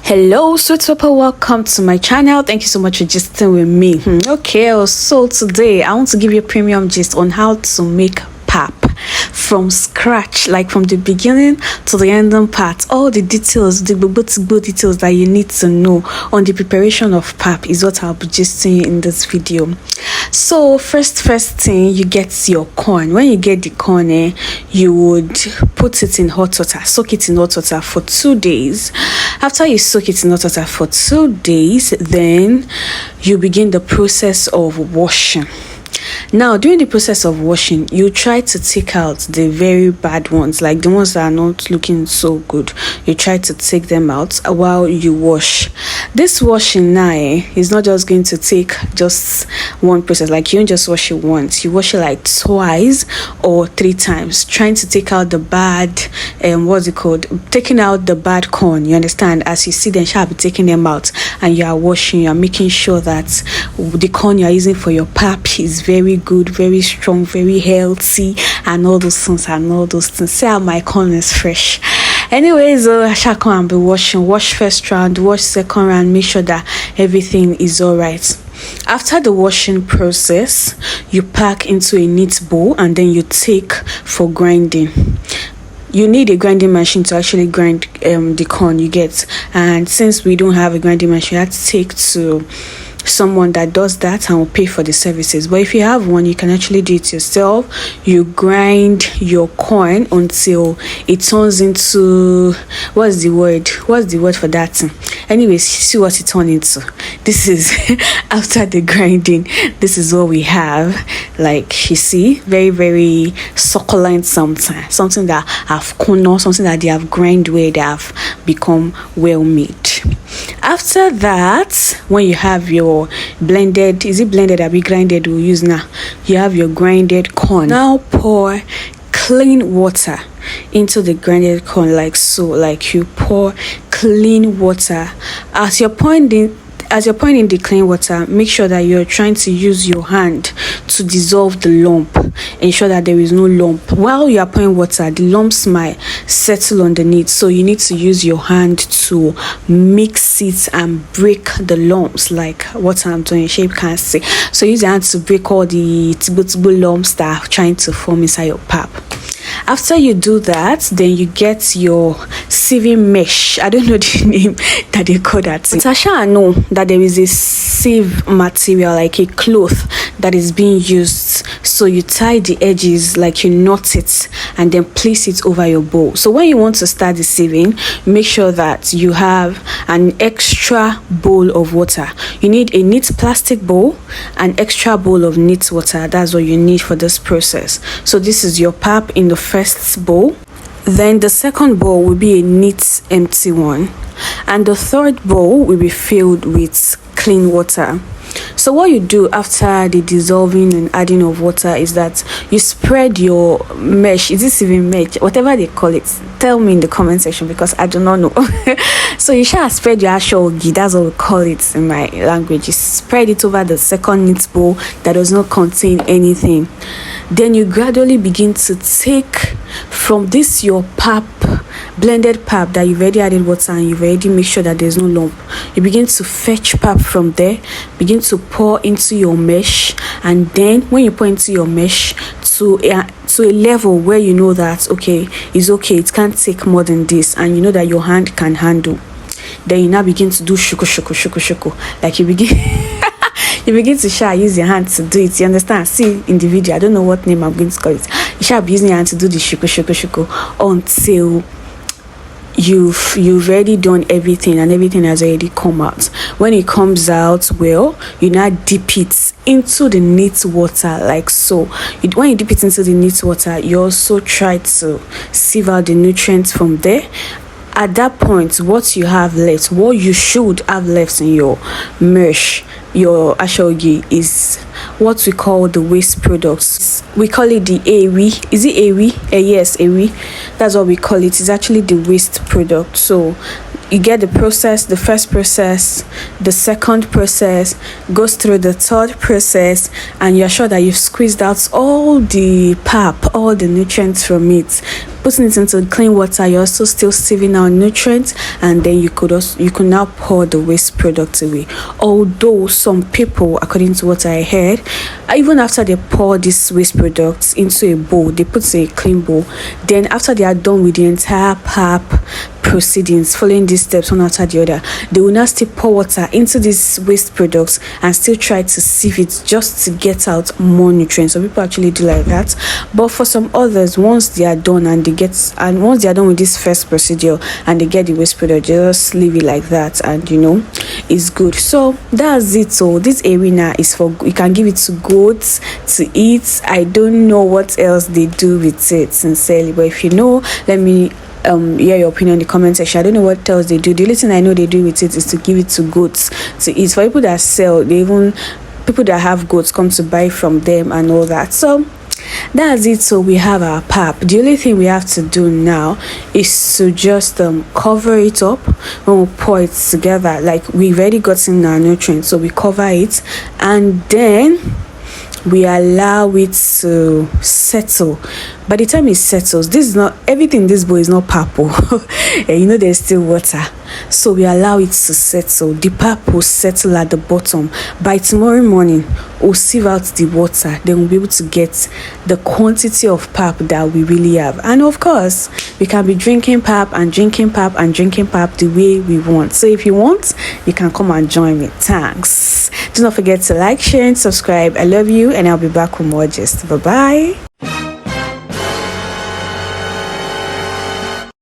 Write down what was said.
Hello sweet people, welcome to my channel. Thank you so much for gisting with me. Okay, so today I want to give you a premium gist on how to make pap from scratch, like from the beginning to the ending part. All the details, the details that you need to know on the preparation of pap is what I'll be gisting in this video. So first thing, you get your corn. When you get the corn, you would put it in hot water, soak it in hot water for 2 days. After you soak it in hot water for 2 days, then you begin the process of washing. Now, during the process of washing, you try to take out the very bad ones, like the ones that are not looking so good. You try to take them out while you wash. This washing now is not just going to take just one process. Like, you don't just wash it once, you wash it like twice or 3 times, trying to take out the bad taking out the bad corn. You understand? As you see them, shall be taking them out, and you are washing, you are making sure that the corn you are using for your pap is very good, very strong, very healthy, and all those things. See how my corn is fresh. Anyways, I shall come and be washing. Wash first round, wash second round, make sure that everything is all right. After the washing process, you pack into a neat bowl and then you take for grinding. You need a grinding machine to actually grind the corn, you get. And since we don't have a grinding machine, you have to take to someone that does that and will pay for the services. But if you have one, you can actually do it yourself. You grind your corn until it turns into, what's the word for that? Anyways, see what it turned into. This is after the grinding. This is what we have. Like, you see, very succulent, something that have corn, something that they have grind where they have become well made. After that, when you have your blended, is it blended or be grinded we'll use now? You have your grinded corn. Now pour clean water into the grinded corn, like so. Like, you pour clean water. As you're pouring in the clean water, make sure that you're trying to use your hand to dissolve the lump. Ensure that there is no lump. While you are pouring water, the lumps might settle underneath, so you need to use your hand to mix it and break the lumps, like what I'm doing. Shape can't see, so use your hand to break all the tibo lumps that are trying to form inside your pap. After you do that, then you get your sieving mesh. I don't know the name that they call that. Tasha, I know that there is a sieve material, like a cloth that is being used. So you tie the edges, like you knot it, and then place it over your bowl. So when you want to start the sieving, make sure that you have an extra bowl of water. You need a neat plastic bowl, an extra bowl of neat water. That's what you need for this process. So this is your pap in the first bowl. Then the second bowl will be a neat empty one, and the third bowl will be filled with clean water. So what you do after the dissolving and adding of water is that you spread your mesh. Is this even mesh? Whatever they call it, tell me in the comment section, because I do not know. So you shall spread your ashogi, that's what we call it in my language. You spread it over the second neat bowl that does not contain anything. Then you gradually begin to take from this your pap, blended pap that you've already added water and you've already made sure that there's no lump. You begin to fetch pap from there, begin to pour into your mesh, and then when you pour into your mesh to a level where you know that it's okay, it can't take more than this, and you know that your hand can handle, then you now begin to do shuku. Like, you begin you begin to use your hand to do it. You understand? See in the video, I don't know what name I'm going to call it. You shall be using your hand to do the shuku until you've already done everything and everything has already come out. When it comes out well, you now dip it into the neat water, like so. When you dip it into the neat water, you also try to sieve out the nutrients from there. At that point, what you should have left in your mesh, your ashogi, is what we call the waste products. We call it the ewi. Is it ewi? Yes, ewi. That's what we call it. It's actually the waste product. So you get the process, the first process, the second process, goes through the third process, and you're sure that you've squeezed out all the pap, all the nutrients from it. putting it into clean water, you're also still sieving out nutrients, and then you could now pour the waste product away. Although some people, according to what I heard, even after they pour these waste products into a bowl, they put a clean bowl, then after they are done with the entire pap proceedings, following these steps one after the other, they will now still pour water into these waste products and still try to sieve it just to get out more nutrients. So people actually do like that. But for some others, once they are done once they are done with this first procedure and they get the waste product, they just leave it like that, and it's good. So that's it. So this arena is for, you can give it to goats to eat. I don't know what else they do with it, sincerely, but if you know, let me hear your opinion in the comment section. I don't know what else they do. The only thing I know they do with it is to give it to goats to eat. For people that sell, people that have goats come to buy from them and all that. So that's it. So we have our pap. The only thing we have to do now is to just cover it up when we pour it together. Like, we've already gotten our nutrients, so we cover it and then we allow it to settle. By the time it settles, this is not everything. This bowl is not purple. And there's still water, so we allow it to settle. The pap will settle at the bottom. By tomorrow morning, we'll sieve out the water, then we'll be able to get the quantity of pap that we really have. And of course, we can be drinking pap and drinking pap and drinking pap the way we want. So if you want, you can come and join me. Thanks. Do not forget to like, share and subscribe. I love you, and I'll be back with more gist. Bye bye.